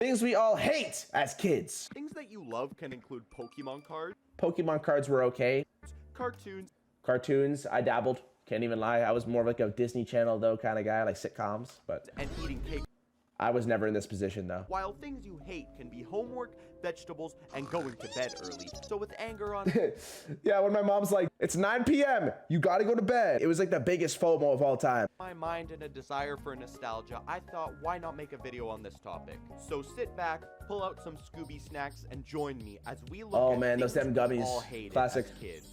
Things we all hate as kids. Things that you love can include Pokemon cards, Pokemon cards were okay. cartoons, Cartoons, I dabbled. Can't even lie. I was more of like a Disney Channel though kind of guy, like sitcoms. But and eating cake. I was never in this position though. While things you hate can be homework, vegetables, and going to bed early. So with anger on Yeah, when my mom's like, it's 9 p.m. You gotta go to bed. It was like the biggest FOMO of all time. my mind and a desire for nostalgia, I thought, why not make a video on this topic? So sit back, pull out some Scooby snacks, and join me as we look Oh at man, those things damn we gummies. all hated Classic. as kids.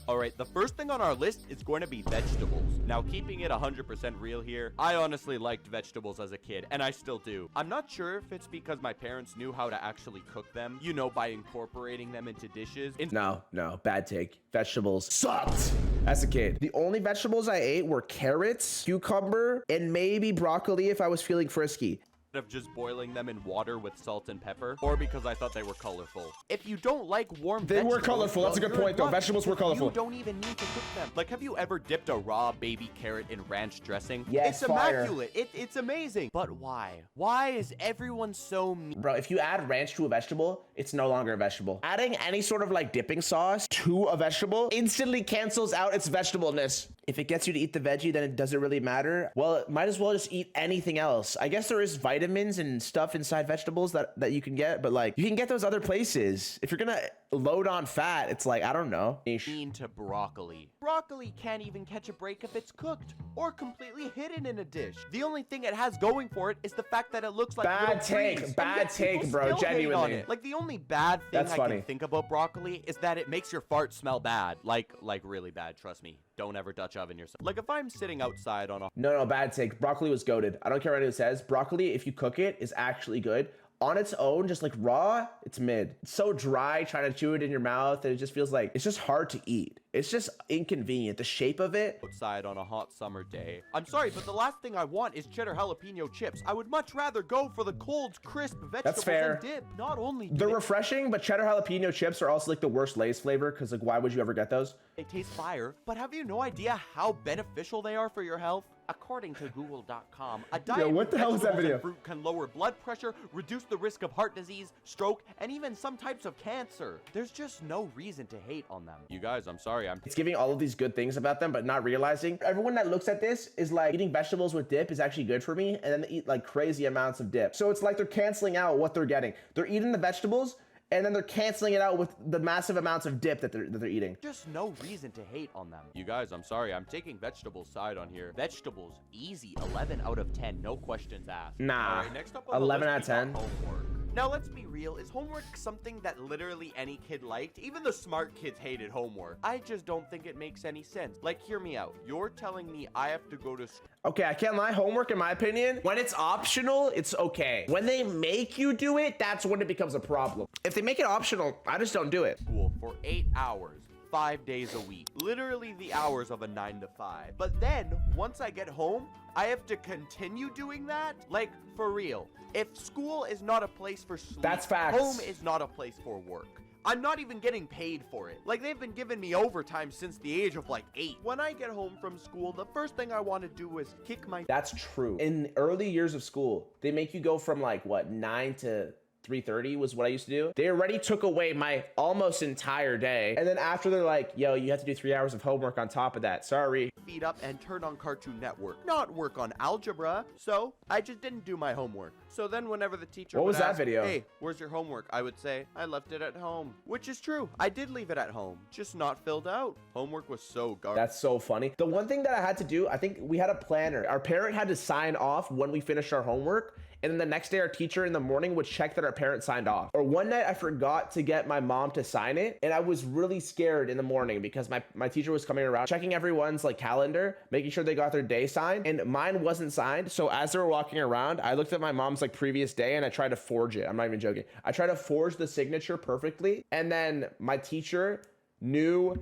Alright, the first thing on our list is going to be vegetables. Now, keeping it 100% real here, I honestly liked vegetables as a kid, and I still do. I'm not sure if it's because my parents knew how to actually cook them, you know, by incorporating them into dishes. No, bad take. Vegetables sucked as a kid. The only vegetables I ate were carrots, cucumber, and maybe broccoli if I was feeling frisky. Of just boiling them in water with salt and pepper, or because I thought they were colorful. If you don't like warm They were vegetables, colorful. That's a good you're point, though. lucky Vegetables were because colorful. You don't even need to cook them. Like, have you ever dipped a raw baby carrot in ranch dressing? Yes, it's fire. immaculate. It's amazing. But why? Why is everyone so mean? Bro, if you add ranch to a vegetable, it's no longer a vegetable. Adding any sort of like dipping sauce to a vegetable instantly cancels out its vegetableness. If it gets you to eat the veggie, then it doesn't really matter. Well, it might as well just eat anything else. I guess there is vitamins and stuff inside vegetables that you can get, but like you can get those other places. If you're gonna load on fat, it's like, I don't know. Mean to broccoli. Broccoli can't even catch a break if it's cooked or completely hidden in a dish. The only thing it has going for it is the fact that it looks like Bad little take, trees, and bad yet take, people bro, still hate on genuinely. it. Like the only bad thing That's I funny. can think about broccoli is that it makes your fart smell bad. Like really bad, trust me. Don't ever Dutch oven yourself. Like if I'm sitting outside on a No, bad take. Broccoli was goated. I don't care what anyone says. Broccoli, if you cook it, is actually good. On its own, just like raw, it's mid. It's so dry trying to chew it in your mouth, and it just feels like it's just hard to eat. It's just inconvenient. The shape of it. outside on a hot summer day. I'm sorry, but the last thing I want is cheddar jalapeno chips. I would much rather go for the cold, crisp vegetables fair. and dip. Not only do They're refreshing, but cheddar jalapeno chips are also like the worst Lay's flavor because like why would you ever get those? they taste fire, but have you no idea how beneficial they are for your health? According to Google.com, a diet what with the hell is that vegetables video? and fruit can lower blood pressure, reduce the risk of heart disease, stroke, and even some types of cancer. There's just no reason to hate on them. You guys, I'm sorry, It's giving all of these good things about them, but not realizing everyone that looks at this is like eating vegetables with dip is actually good for me, and then they eat like crazy amounts of dip. So it's like they're canceling out what they're getting. They're eating the vegetables, and then they're canceling it out with the massive amounts of dip that they're eating. Just no reason to hate on them. You guys, I'm sorry, I'm taking vegetables side on here. Vegetables, easy, 11 out of 10, no questions asked. Nah, All right, next up on 11 the out list, of we got 10. homework. Now let's be real, is homework something that literally any kid liked? Even the smart kids hated homework. I just don't think it makes any sense. Like, hear me out. You're telling me I have to go to school Okay, I can't lie. Homework, in my opinion, when it's optional, it's okay. When they make you do it, that's when it becomes a problem. If they make it optional, I just don't do it. for 8 hours. 5 days a week. Literally the hours of a 9 to 5. But then, once I get home, I have to continue doing that? Like, for real. If school is not a place for sleep, That's facts. home is not a place for work. I'm not even getting paid for it. Like, they've been giving me overtime since the age of like 8. When I get home from school, the first thing I want to do is kick my That's true. In early years of school, they make you go from like what, 9 to 3:30 was what I used to do. They already took away my almost entire day. And then after they're like, yo, you have to do 3 hours of homework on top of that. Sorry. feet up and turn on Cartoon Network, not work on algebra. So I just didn't do my homework. So then whenever the teacher What would was that ask, video? Hey, where's your homework? I would say, I left it at home. Which is true. I did leave it at home, just not filled out. Homework was so garbage. That's so funny. The one thing that I had to do, I think we had a planner. Our parent had to sign off when we finished our homework. And then the next day, our teacher in the morning would check that our parent signed off. Or one night, I forgot to get my mom to sign it. And I was really scared in the morning because my teacher was coming around, checking everyone's like calendar, making sure they got their day signed. And mine wasn't signed. So as they were walking around, I looked at my mom's like previous day and I tried to forge it. I'm not even joking. I tried to forge the signature perfectly. And then my teacher knew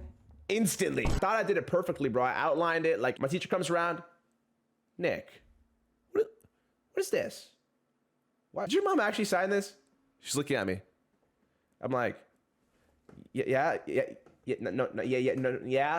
instantly. Thought I did it perfectly, bro. I outlined it. Like my teacher comes around. Nick, what is this? Why did your mom actually sign this? She's looking at me. I'm like, yeah.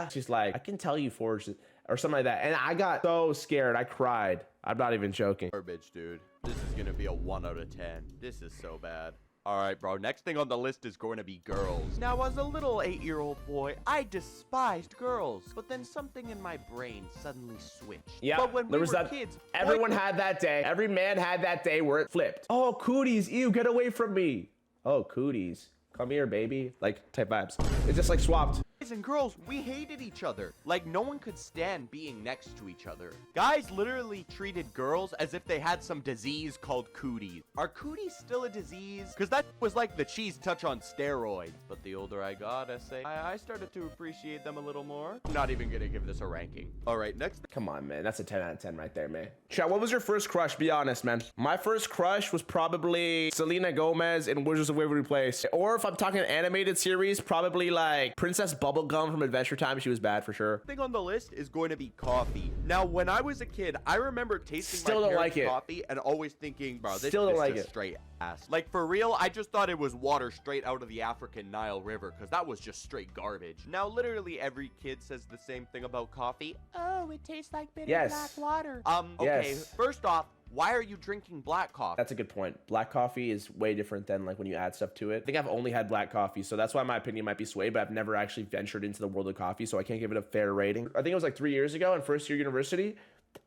She's like, I can tell you forged it. or something like that. And I got so scared. I cried. I'm not even joking. Garbage, dude. This is gonna be a 1 out of 10. This is so bad. All right, bro. Next thing on the list is going to be girls. Now, as a little 8-year-old boy, I despised girls. But then something in my brain suddenly switched. Yeah, but when there we was were that. kids, Everyone had that day. Every man had that day where it flipped. Oh, cooties. Ew, get away from me. Oh, cooties. Come here, baby. Like, type vibes. It's just like swapped. Guys and girls, we hated each other. Like, no one could stand being next to each other. Guys literally treated girls as if they had some disease called cooties. Are cooties still a disease? Because that was like the cheese touch on steroids. But the older I got, I started to appreciate them a little more. I'm not even gonna give this a ranking. All right, next. Come on, man. That's a 10 out of 10 right there, man. Chat, what was your first crush? Be honest, man. My first crush was probably Selena Gomez in Wizards of Waverly Place. Or if I'm talking animated series, probably like Princess Bubblegum from Adventure Time. She was bad for sure. Thing on the list is going to be coffee. Now, when I was a kid, I remember tasting Still my don't parents' like it. coffee and always thinking, bro, this Still don't is like just it. straight ass. Like, for real, I just thought it was water straight out of the African Nile River because that was just straight garbage. Now, literally every kid says the same thing about coffee. Oh, it tastes like bitter Yes. black water. Okay, Yes. first off, why are you drinking black coffee? That's a good point. Black coffee is way different than like when you add stuff to it. I think I've only had black coffee, so that's why my opinion might be swayed, but I've never actually ventured into the world of coffee, so I can't give it a fair rating. I think it was like 3 years ago in first year university.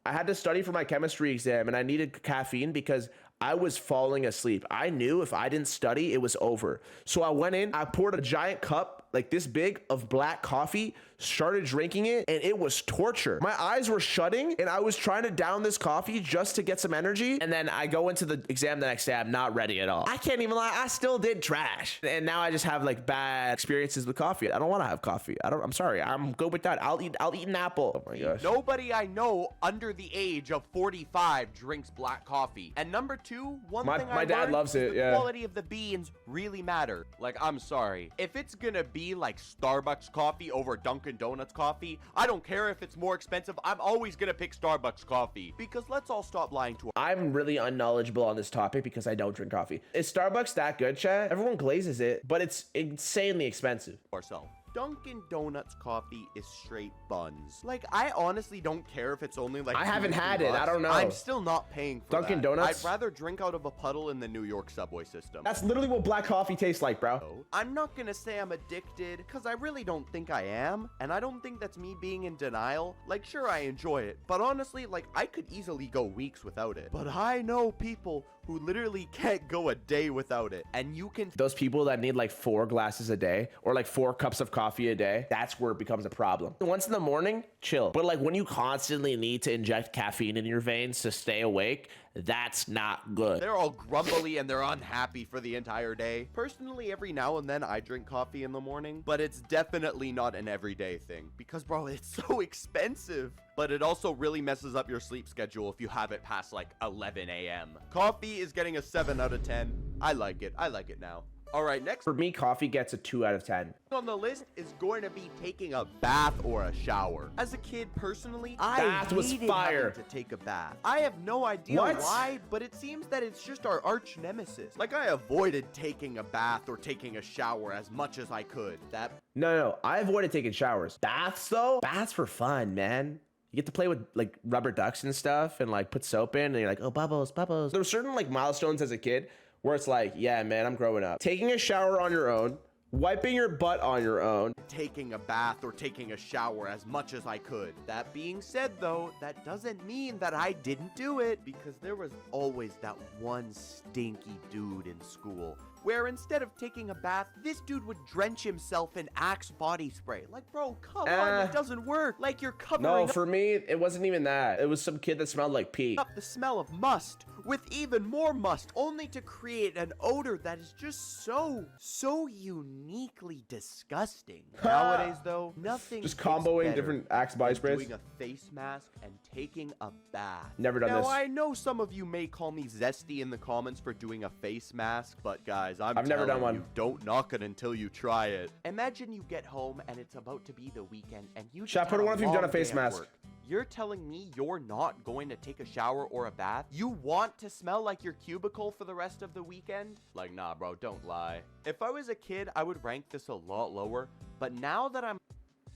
I had to study for my chemistry exam and I needed caffeine because I was falling asleep. I knew if I didn't study, it was over. So I went in, I poured a giant cup like this big of black coffee, started drinking it, and it was torture. My eyes were shutting and I was trying to down this coffee just to get some energy. And then I go into the exam the next day, I'm not ready at all. I can't even lie, I still did trash. And now I just have like bad experiences with coffee. I don't want to have coffee. I'm sorry, I'm good with that. I'll eat an apple. Oh my gosh. Nobody I know under the age of 45 drinks black coffee. And number two, My dad learned loves is it, the yeah. quality of the beans really matter. Like, I'm sorry. If it's gonna be like Starbucks coffee over Dunkin' Donuts coffee, I don't care if it's more expensive. I'm always gonna pick Starbucks coffee because let's all stop lying to I'm really unknowledgeable on this topic because I don't drink coffee. Is Starbucks that good, chat? Everyone glazes it, but it's insanely expensive. ourselves. Dunkin' Donuts coffee is straight buns. Like, I honestly don't care if it's only like I haven't 2 or 3 had it. I bucks. don't know. I'm still not paying for Dunkin' that. Donuts? I'd rather drink out of a puddle in the New York subway system. That's literally what black coffee tastes like, bro. I'm not gonna say I'm addicted, because I really don't think I am, and I don't think that's me being in denial. Like, sure, I enjoy it, but honestly, like, I could easily go weeks without it. But I know people who literally can't go a day without it, and you can... Those people that need like 4 glasses a day or like 4 cups of coffee a day, that's where it becomes a problem. Once in the morning, chill. But like when you constantly need to inject caffeine in your veins to stay awake, that's not good. They're all grumbly and they're unhappy for the entire day. Personally, every now and then I drink coffee in the morning, but it's definitely not an everyday thing because, bro, it's so expensive. But it also really messes up your sleep schedule if you have it past like 11 a.m. Coffee is getting a 7 out of 10. I like it. I like it now. All right, next For me, coffee gets a 2 out of 10. on the list is going to be taking a bath or a shower. As a kid, personally, I Bath was hated fire. having to take a bath. I have no idea What? why, but it seems that it's just our arch nemesis. Like, I avoided taking a bath or taking a shower as much as I could. That No, I avoided taking showers. Baths though? Baths for fun, man. You get to play with like rubber ducks and stuff and like put soap in and you're like, oh, bubbles, bubbles. There were certain like milestones as a kid where it's like, yeah, man, I'm growing up. Taking a shower on your own, wiping your butt on your own. taking a bath or taking a shower as much as I could. That being said, though, that doesn't mean that I didn't do it because there was always that one stinky dude in school where instead of taking a bath, this dude would drench himself in Axe body spray. Like, bro, come on, it doesn't work. Like, you're covering No, for me, it wasn't even that. It was some kid that smelled like pee. up the smell of must with even more must, only to create an odor that is just so uniquely disgusting. Nowadays, though, nothing Just tastes comboing better different Axe body than sprays. doing a face mask and taking a bath. Never done now, this. I know some of you may call me zesty in the comments for doing a face mask, but guys, I've never done one. You, don't knock it until you try it. Imagine you get home and it's about to be the weekend and you Chat, just put had it on if you've done a long face day at mask. work. You're telling me you're not going to take a shower or a bath? You want to smell like your cubicle for the rest of the weekend? Like, nah, bro, don't lie. If I was a kid, I would rank this a lot lower, but now that I'm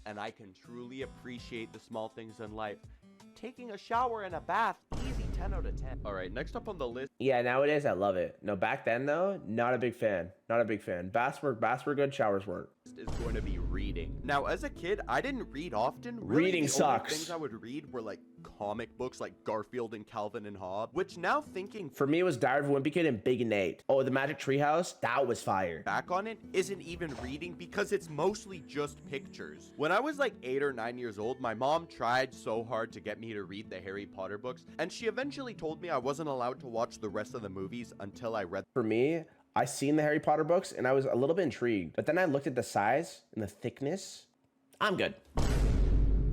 and I can truly appreciate the small things in life. Taking a shower and a bath, easy 10 out of 10. All right, next up on the list Yeah, nowadays I love it. No, back then though, not a big fan. Not a big fan. Baths were good, showers weren't. is going to be reading. Now, as a kid, I didn't read often. Really, Reading the sucks. only things I would read were like comic books like Garfield and Calvin and Hobbes, which now thinking For me, it was Diary of a Wimpy Kid and Big Nate. Oh, the Magic Treehouse, that was fire. back on it isn't even reading because it's mostly just pictures. When I was like 8 or 9 years old, my mom tried so hard to get me to read the Harry Potter books, and she eventually told me I wasn't allowed to watch the rest of the movies until I read. For me, I seen the Harry Potter books and I was a little bit intrigued, but then I looked at the size and the thickness. I'm good.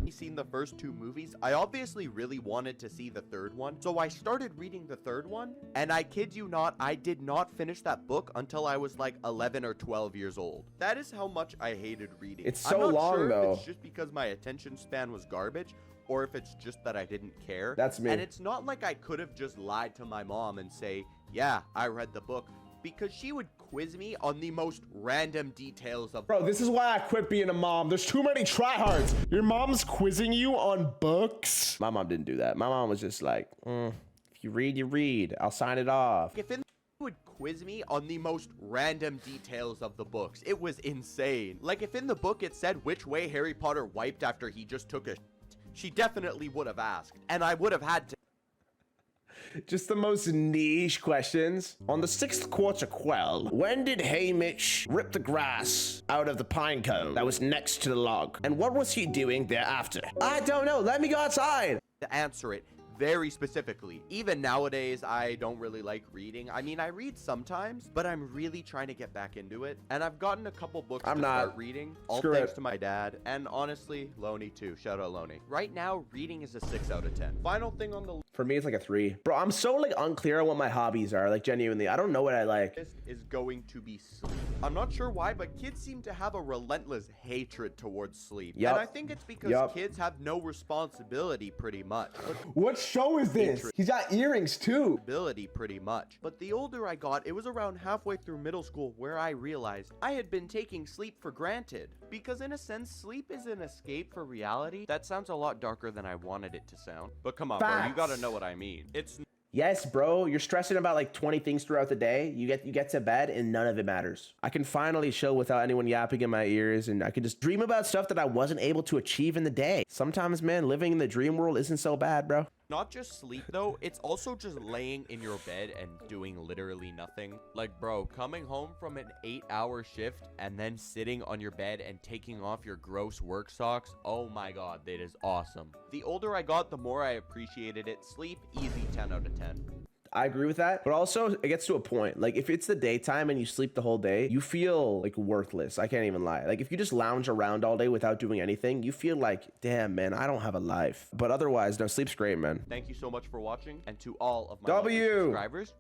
Seen the first 2 movies, I obviously really wanted to see the third one, so I started reading the third one, and I kid you not, I did not finish that book until I was like 11 or 12 years old. That is how much I hated reading. It's I'm so not long, sure if though. it's just because my attention span was garbage, or if it's just that I didn't care. That's me. And it's not like I could have just lied to my mom and say, yeah, I read the book, because she would quiz me on the most random details of. Bro, this is why I quit being a mom. There's too many tryhards. Your mom's quizzing you on books? My mom didn't do that. My mom was just like, if you read, you read. I'll sign it off. If in would quiz me on the most random details of the books. It was insane. Like if in the book it said which way Harry Potter wiped after he just took a she definitely would have asked, and I would have had to. Just the most niche questions. On the 6th quarter quell, when did Haymitch rip the grass out of the pine cone that was next to the log? And what was he doing thereafter? I don't know. Let me go outside. To answer it very specifically. Even nowadays, I don't really like reading. I mean, I read sometimes, but I'm really trying to get back into it. And I've gotten a couple books to start reading, all Screw thanks it. to my dad. And honestly, Loney too. Shout out Loney. Right now, reading is a 6 out of 10. Final thing on the For me, it's like a 3. Bro, I'm so like unclear on what my hobbies are. Like genuinely, I don't know what I like. list is going to be sleep. I'm not sure why, but kids seem to have a relentless hatred towards sleep. Yup. And I think it's because Yup. kids have no responsibility pretty much. What show is this? He's got earrings too. Ability pretty much. But the older I got, it was around halfway through middle school where I realized I had been taking sleep for granted. Because in a sense, sleep is an escape for reality. That sounds a lot darker than I wanted it to sound. But come on, bro, you gotta know what I mean. It's Yes, bro, you're stressing about like 20 things throughout the day. You get to bed and none of it matters. I can finally chill without anyone yapping in my ears, and I can just dream about stuff that I wasn't able to achieve in the day. Sometimes, man, living in the dream world isn't so bad, bro. not just sleep though, it's also just laying in your bed and doing literally nothing. Like, bro, coming home from an 8-hour shift and then sitting on your bed and taking off your gross work socks, oh my god, that is awesome. The older I got, the more I appreciated it. Sleep, easy 10 out of 10. I agree with that, but also it gets to a point. Like if it's the daytime and you sleep the whole day, you feel like worthless. I can't even lie. Like if you just lounge around all day without doing anything, you feel like, damn, man, I don't have a life. But otherwise, no, sleep's great, man. Thank you so much for watching, and to all of my W. lovely subscribers,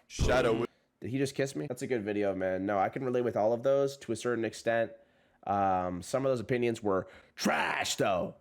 Shadow. Did he just kiss me? That's a good video, man. No, I can relate with all of those to a certain extent. Some of those opinions were trash, though.